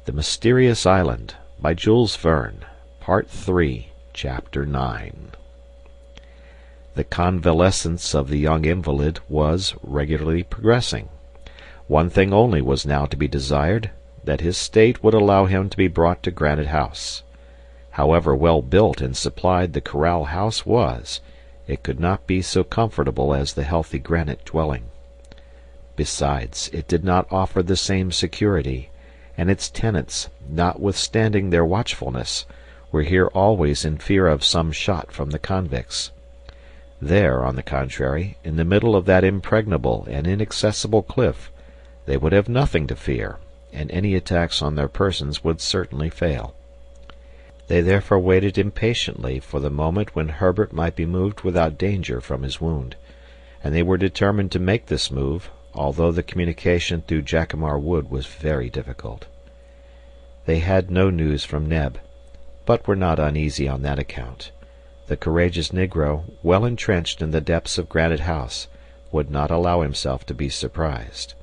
The Mysterious Island, by Jules Verne, Part 3, Chapter 9. The convalescence of the young invalid was regularly progressing. One thing only was now to be desired, that his state would allow him to be brought to Granite House. However well built and supplied the corral house was, it could not be so comfortable as the healthy granite dwelling. Besides, it did not offer the same security, and its tenants, notwithstanding their watchfulness, were here always in fear of some shot from the convicts. There, on the contrary, in the middle of that impregnable and inaccessible cliff, they would have nothing to fear, and any attacks on their persons would certainly fail. They therefore waited impatiently for the moment when Herbert might be moved without danger from his wound, and they were determined to make this move, although the communication through Jacamar Wood was very difficult. They had no news from Neb, but were not uneasy on that account. The courageous negro, well entrenched in the depths of Granite House, would not allow himself to be surprised.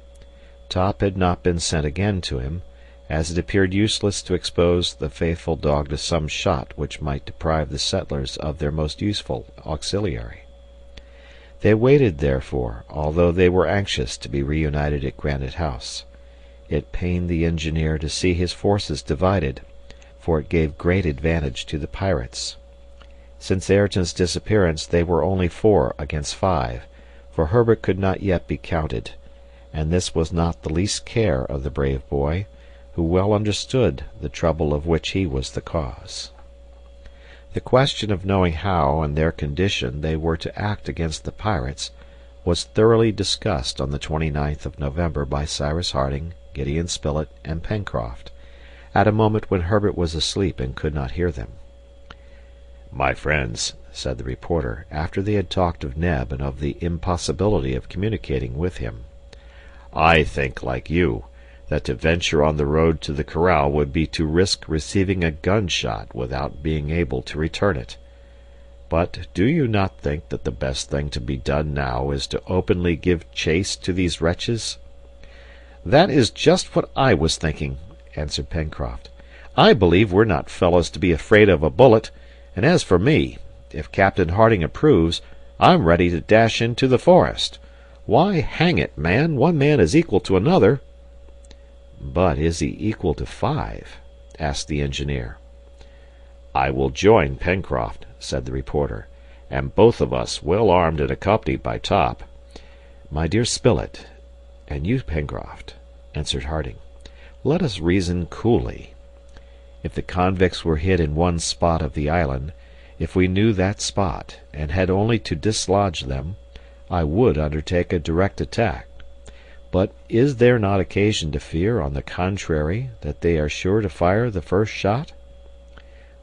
Top had not been sent again to him, as it appeared useless to expose the faithful dog to some shot which might deprive the settlers of their most useful auxiliary. They waited, therefore, although they were anxious to be reunited at Granite House. It pained the engineer to see his forces divided, for it gave great advantage to the pirates. Since Ayrton's disappearance they were only 4 against 5, for Herbert could not yet be counted, and this was not the least care of the brave boy, who well understood the trouble of which he was the cause. The question of knowing how, in their condition, they were to act against the pirates was thoroughly discussed on the 29th of November by Cyrus Harding, Gideon Spilett, and Pencroft, at a moment when Herbert was asleep and could not hear them. "My friends," said the reporter, after they had talked of Neb and of the impossibility of communicating with him, "I think, like you, that to venture on the road to the corral would be to risk receiving a gunshot without being able to return it. But do you not think that the best thing to be done now is to openly give chase to these wretches?" "That is just what I was thinking," answered Pencroft. "I believe we're not fellows to be afraid of a bullet, and as for me, if Captain Harding approves, I'm ready to dash into the forest. Why, hang it, man, one man is equal to another." "But is he equal to 5?" asked the engineer. "I will join Pencroft," said the reporter, "and both of us well armed and accompanied by Top." "My dear Spilett, and you, Pencroft," answered Harding, "let us reason coolly. If the convicts were hid in one spot of the island, if we knew that spot, and had only to dislodge them, I would undertake a direct attack. But is there not occasion to fear, on the contrary, that they are sure to fire the first shot?"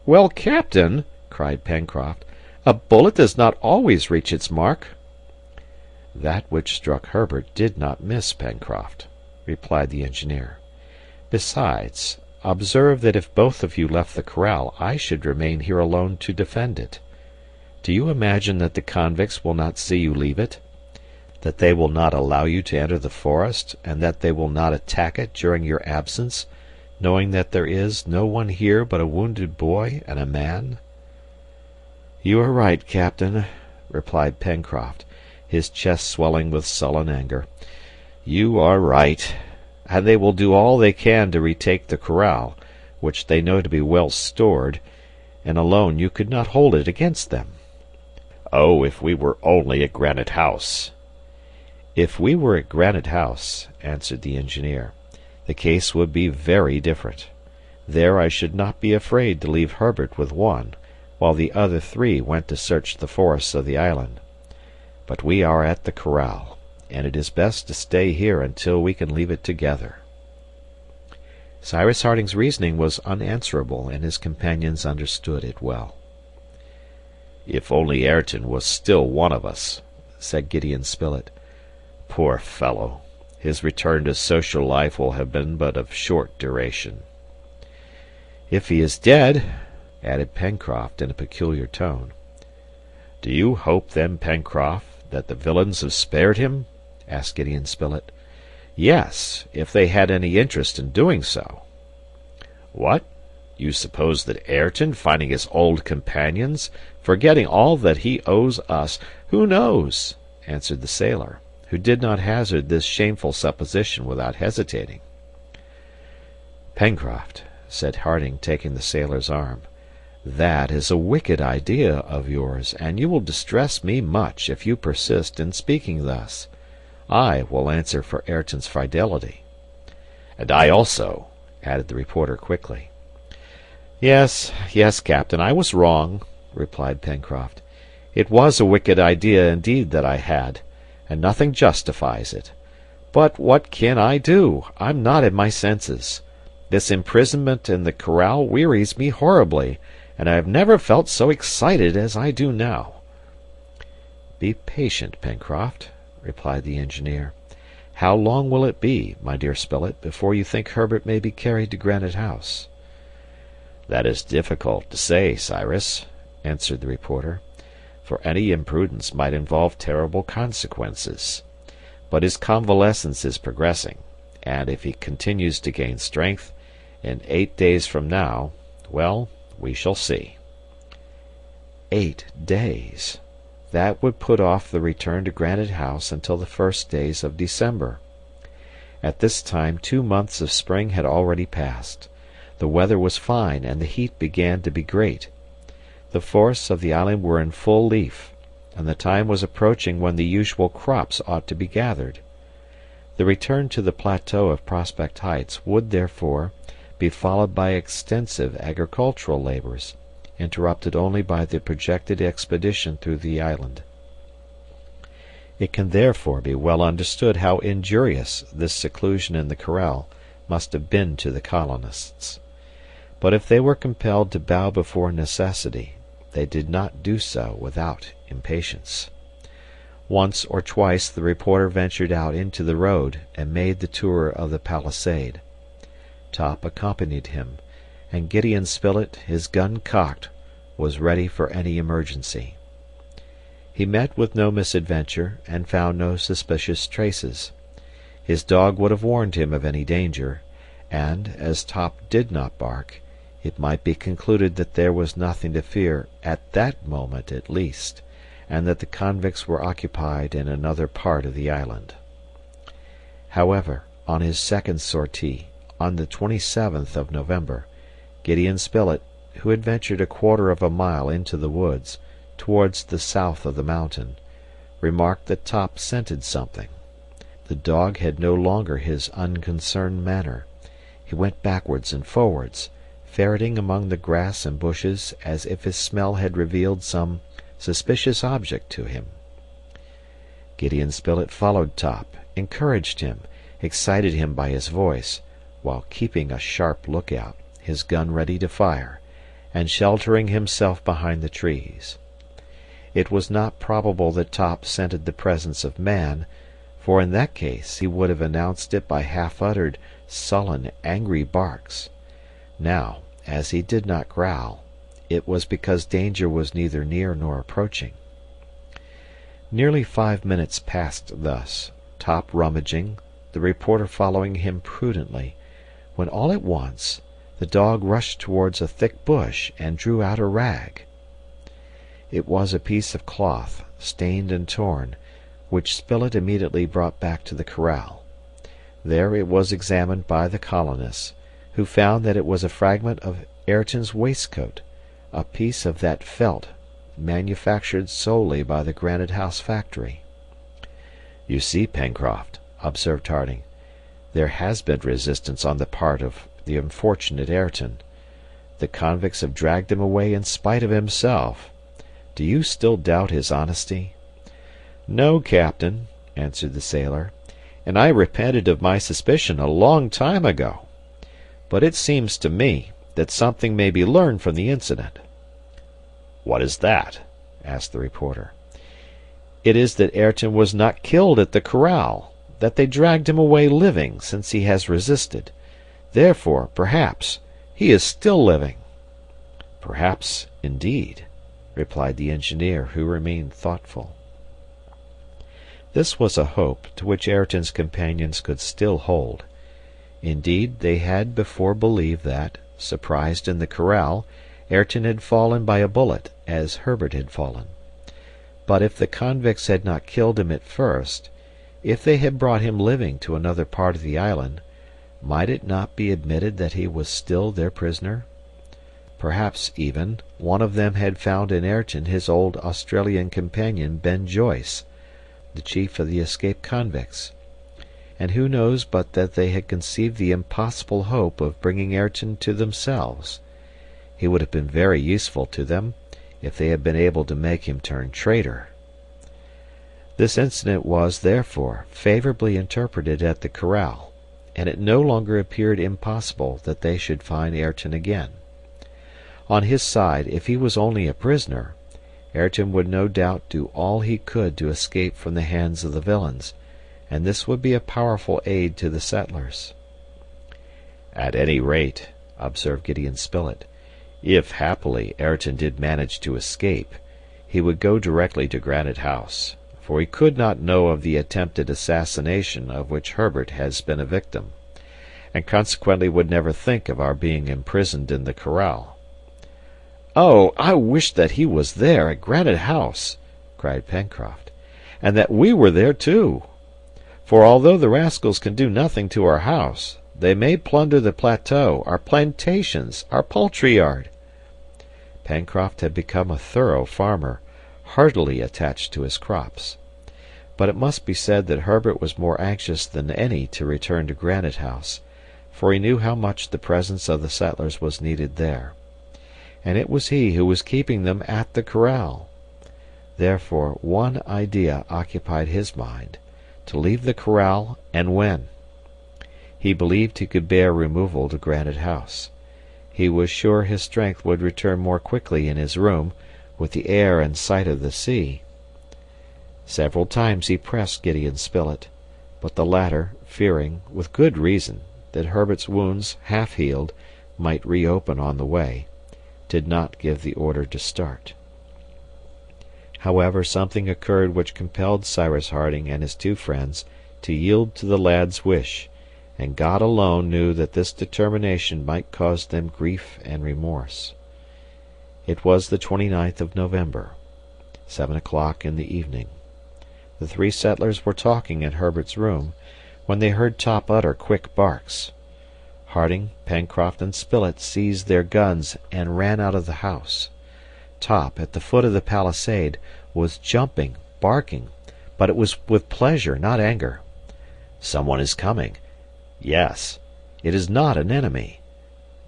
"Well, captain," cried Pencroft, "a bullet does not always reach its mark." "That which struck Herbert did not miss, Pencroft," replied the engineer. "Besides, observe that if both of you left the corral, I should remain here alone to defend it. Do you imagine that the convicts will not see you leave it? That they will not allow you to enter the forest, and that they will not attack it during your absence, knowing that there is no one here but a wounded boy and a man?" "You are right, captain," replied Pencroft, his chest swelling with sullen anger. "You are right, and they will do all they can to retake the corral, which they know to be well stored, and alone you could not hold it against them." "Oh, if we were only at Granite House!" "If we were at Granite House," answered the engineer, "the case would be very different. There I should not be afraid to leave Herbert with one, while the other 3 went to search the forests of the island. But we are at the corral, and it is best to stay here until we can leave it together." Cyrus Harding's reasoning was unanswerable, and his companions understood it well. "If only Ayrton was still one of us," said Gideon Spilett. "Poor fellow, his return to social life will have been but of short duration." "If he is dead," added Pencroft in a peculiar tone. "Do you hope, then, Pencroft, that the villains have spared him?" asked Gideon Spilett. "Yes, if they had any interest in doing so." What? You suppose that Ayrton, finding his old companions, forgetting all that he owes us— "Who knows?" answered the sailor, who did not hazard this shameful supposition without hesitating. "Pencroft," said Harding, taking the sailor's arm, "that is a wicked idea of yours, and you will distress me much if you persist in speaking thus. I will answer for Ayrton's fidelity." "And I also," added the reporter quickly. Yes, Captain, I was wrong," replied Pencroft. "It was a wicked idea indeed that I had, and nothing justifies it. But what can I do? I'm not in my senses. This imprisonment in the corral wearies me horribly, and I have never felt so excited as I do now." "Be patient, Pencroft," replied the engineer. "How long will it be, my dear Spilett, before you think Herbert may be carried to Granite House?" "That is difficult to say, Cyrus," answered the reporter, "for any imprudence might involve terrible consequences. But his convalescence is progressing, and if he continues to gain strength, in 8 days from now, well, we shall see." 8 days! That would put off the return to Granite House until the first days of December. At this time 2 months of spring had already passed. The weather was fine, and the heat began to be great. The forests of the island were in full leaf, and the time was approaching when the usual crops ought to be gathered. The return to the plateau of Prospect Heights would, therefore, be followed by extensive agricultural labors, interrupted only by the projected expedition through the island. It can therefore be well understood how injurious this seclusion in the corral must have been to the colonists. But if they were compelled to bow before necessity, they did not do so without impatience. Once or twice the reporter ventured out into the road and made the tour of the palisade. Top accompanied him, and Gideon Spilett, his gun cocked, was ready for any emergency. He met with no misadventure and found no suspicious traces. His dog would have warned him of any danger, and, as Top did not bark, it might be concluded that there was nothing to fear at that moment at least, and that the convicts were occupied in another part of the island. However, on his second sortie, on the 27th of November, Gideon Spilett, who had ventured a quarter of a mile into the woods, towards the south of the mountain, remarked that Top scented something. The dog had no longer his unconcerned manner. He went backwards and forwards, ferreting among the grass and bushes as if his smell had revealed some suspicious object to him. Gideon Spilett followed Top, encouraged him, excited him by his voice, while keeping a sharp lookout, his gun ready to fire, and sheltering himself behind the trees. It was not probable that Top scented the presence of man, for in that case he would have announced it by half-uttered, sullen, angry barks. Now, as he did not growl, it was because danger was neither near nor approaching. Nearly 5 minutes passed thus, Top rummaging, the reporter following him prudently, when all at once the dog rushed towards a thick bush and drew out a rag. It was a piece of cloth, stained and torn, which Spilett immediately brought back to the corral. There it was examined by the colonists, who found that it was a fragment of Ayrton's waistcoat, a piece of that felt manufactured solely by the Granite House factory. "You see, Pencroft," observed Harding, "there has been resistance on the part of the unfortunate Ayrton. The convicts have dragged him away in spite of himself. Do you still doubt his honesty?" "No, Captain," answered the sailor, "and I repented of my suspicion a long time ago. But it seems to me that something may be learned from the incident." "What is that?" asked the reporter. "It is that Ayrton was not killed at the corral, that they dragged him away living, since he has resisted. Therefore, perhaps, he is still living." "Perhaps, indeed," replied the engineer, who remained thoughtful. This was a hope to which Ayrton's companions could still hold. Indeed, they had before believed that, Surprised in the corral, Ayrton had fallen by a bullet, as Herbert had fallen. But if the convicts had not killed him at first, if they had brought him living to another part of the island, might it not be admitted that he was still their prisoner? Perhaps, even, one of them had found in Ayrton his old Australian companion Ben Joyce, the chief of the escaped convicts. And who knows but that they had conceived the impossible hope of bringing Ayrton to themselves? He would have been very useful to them, if they had been able to make him turn traitor. This incident was, therefore, favorably interpreted at the corral, and it no longer appeared impossible that they should find Ayrton again. On his side, if he was only a prisoner, Ayrton would no doubt do all he could to escape from the hands of the villains, and this would be a powerful aid to the settlers. "At any rate," observed Gideon Spilett, "if happily Ayrton did manage to escape, he would go directly to Granite House, for he could not know of the attempted assassination of which Herbert has been a victim, and consequently would never think of our being imprisoned in the corral." "Oh, I wish that he was there at Granite House," cried Pencroft, "and that we were there too. For although the rascals can do nothing to our house, they may plunder the plateau, our plantations, our poultry yard." Pencroft had become a thorough farmer, heartily attached to his crops. But it must be said that Herbert was more anxious than any to return to Granite House, for he knew how much the presence of the settlers was needed there. And it was he who was keeping them at the corral. Therefore one idea occupied his mind: to leave the corral, and when. He believed he could bear removal to Granite House. He was sure his strength would return more quickly in his room, with the air and sight of the sea. Several times he pressed Gideon Spilett, but the latter, fearing, with good reason, that Herbert's wounds, half healed, might reopen on the way, did not give the order to start. However, something occurred which compelled Cyrus Harding and his two friends to yield to the lad's wish, and God alone knew that this determination might cause them grief and remorse. It was the 29th of November, 7 o'clock in the evening. The three settlers were talking in Herbert's room, when they heard Top utter quick barks. Harding, Pencroft, and Spilett seized their guns and ran out of the house. Top, at the foot of the palisade, was jumping, barking, but it was with pleasure, not anger. "Someone is coming." "Yes." "It is not an enemy."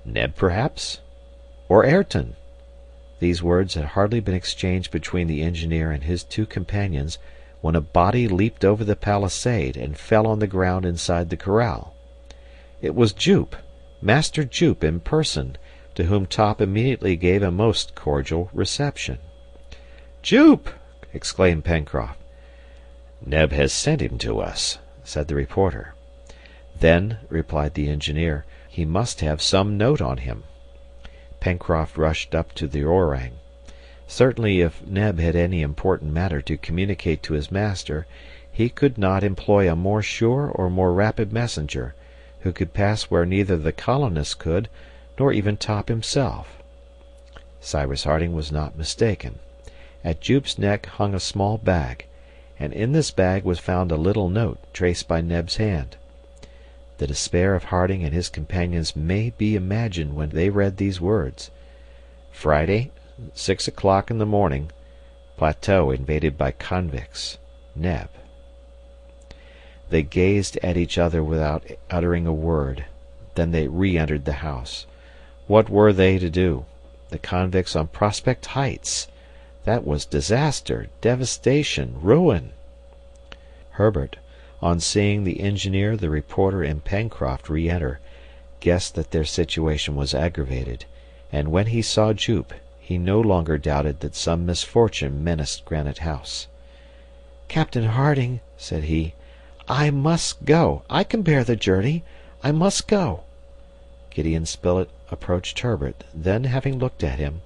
"Neb, perhaps?" "Or Ayrton." These words had hardly been exchanged between the engineer and his two companions when a body leaped over the palisade and fell on the ground inside the corral. It was Jup, Master Jup in person, to whom Top immediately gave a most cordial reception. "Jup!" exclaimed Pencroft. "Neb has sent him to us," said the reporter. "Then," replied the engineer, "he must have some note on him." Pencroft rushed up to the orang. Certainly if Neb had any important matter to communicate to his master, he could not employ a more sure or more rapid messenger, who could pass where neither the colonists could, nor even Top himself. Cyrus Harding was not mistaken. At Jup's neck hung a small bag, and in this bag was found a little note traced by Neb's hand. The despair of Harding and his companions may be imagined when they read these words: "Friday, 6 o'clock in the morning. Plateau invaded by convicts. Neb." They gazed at each other without uttering a word. Then they re-entered the house. What were they to do? The convicts on Prospect Heights! That was disaster, devastation, ruin. Herbert, on seeing the engineer, the reporter, and Pencroft re-enter, guessed that their situation was aggravated, and when he saw Jup, he no longer doubted that some misfortune menaced Granite House. "Captain Harding," said he, "I must go. I can bear the journey. I must go." Gideon Spilett approached Herbert, then, having looked at him,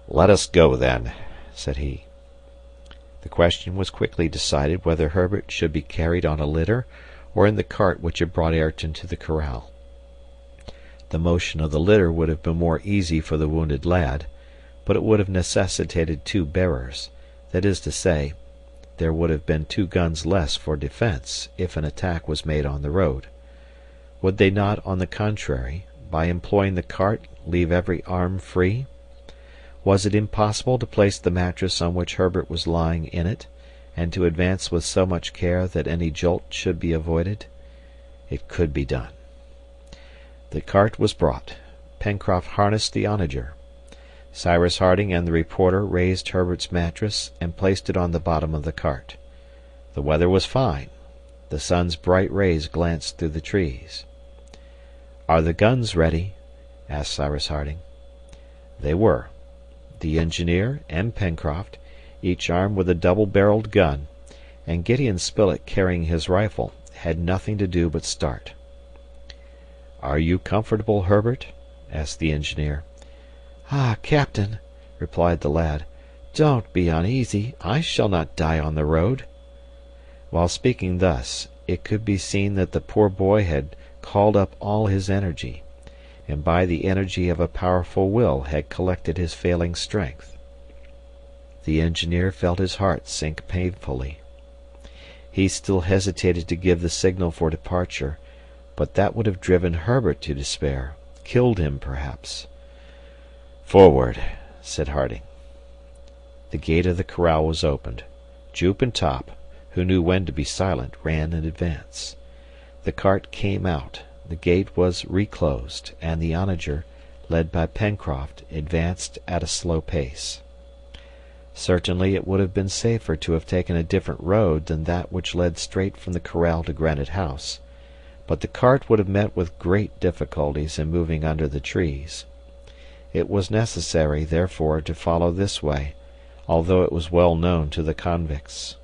"Let us go, then," said he. The question was quickly decided whether Herbert should be carried on a litter or in the cart which had brought Ayrton to the corral. The motion of the litter would have been more easy for the wounded lad, but it would have necessitated 2 bearers, that is to say, there would have been 2 guns less for defense if an attack was made on the road. Would they not, on the contrary, by employing the cart, leave every arm free? Was it impossible to place the mattress on which Herbert was lying in it, and to advance with so much care that any jolt should be avoided? It could be done. The cart was brought. Pencroft harnessed the onager. Cyrus Harding and the reporter raised Herbert's mattress and placed it on the bottom of the cart. The weather was fine. The sun's bright rays glanced through the trees. "Are the guns ready?" asked Cyrus Harding. They were. The engineer and Pencroft, each armed with a double-barreled gun, and Gideon Spilett carrying his rifle, had nothing to do but start. "Are you comfortable, Herbert?" asked the engineer. "Ah, captain," replied the lad, "don't be uneasy. I shall not die on the road." While speaking thus, it could be seen that the poor boy had called up all his energy, and by the energy of a powerful will had collected his failing strength. The engineer felt his heart sink painfully. He still hesitated to give the signal for departure, but that would have driven Herbert to despair, killed him perhaps. "Forward," said Harding. The gate of the corral was opened. Jup and Top, who knew when to be silent, ran in advance. The cart came out, the gate was reclosed, and the onager, led by Pencroft, advanced at a slow pace. Certainly it would have been safer to have taken a different road than that which led straight from the corral to Granite House, but the cart would have met with great difficulties in moving under the trees. It was necessary, therefore, to follow this way, although it was well known to the convicts.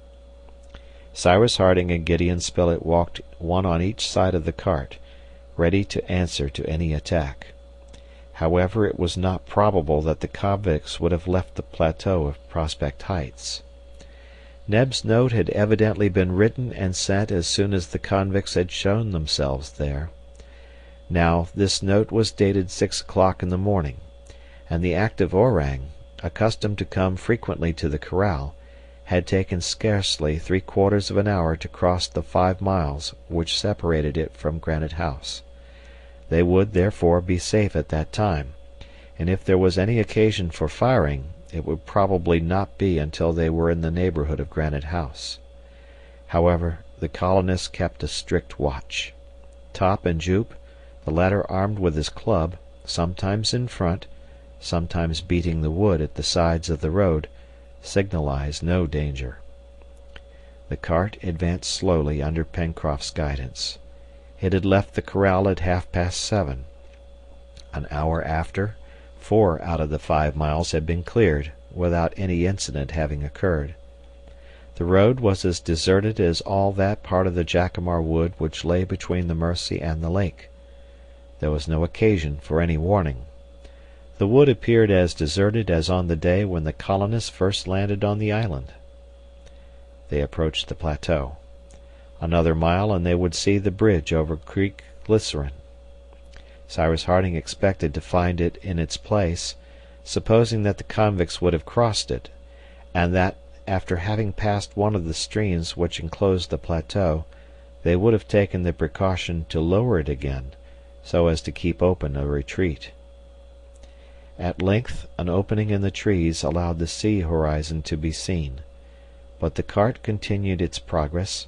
Cyrus Harding and Gideon Spilett walked one on each side of the cart, ready to answer to any attack. However, it was not probable that the convicts would have left the plateau of Prospect Heights. Neb's note had evidently been written and sent as soon as the convicts had shown themselves there. Now, this note was dated 6 o'clock in the morning, and the active orang, accustomed to come frequently to the corral, had taken scarcely 3/4 of an hour to cross the 5 miles which separated it from Granite House. They would, therefore, be safe at that time, and if there was any occasion for firing, it would probably not be until they were in the neighborhood of Granite House. However, the colonists kept a strict watch. Top and Jup, the latter armed with his club, sometimes in front, sometimes beating the wood at the sides of the road, signalized no danger. The cart advanced slowly under Pencroft's guidance. It had left the corral at 7:30. An hour after, 4 out of the 5 miles had been cleared, without any incident having occurred. The road was as deserted as all that part of the Jacamar Wood which lay between the Mercy and the lake. There was no occasion for any warning. The wood appeared as deserted as on the day when the colonists first landed on the island. They approached the plateau. Another mile and they would see the bridge over Creek Glycerine. Cyrus Harding expected to find it in its place, supposing that the convicts would have crossed it, and that, after having passed one of the streams which enclosed the plateau, they would have taken the precaution to lower it again, so as to keep open a retreat. At length an opening in the trees allowed the sea horizon to be seen, but the cart continued its progress,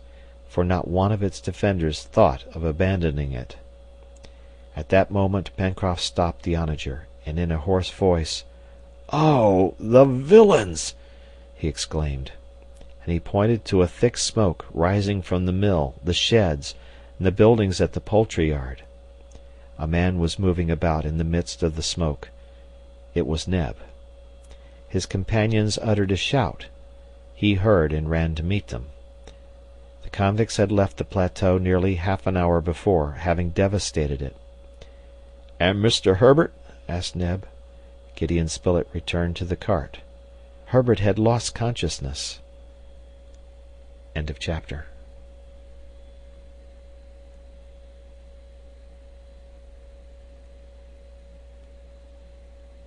for not one of its defenders thought of abandoning it. At that moment Pencroft stopped the onager, and in a hoarse voice, "Oh, the villains!" he exclaimed, and he pointed to a thick smoke rising from the mill, the sheds, and the buildings at the poultry yard. A man was moving about in the midst of the smoke. It was Neb. His companions uttered a shout. He heard and ran to meet them. The convicts had left the plateau nearly half an hour before, having devastated it. "And Mr. Herbert?" asked Neb. Gideon Spilett returned to the cart. Herbert had lost consciousness. End of chapter.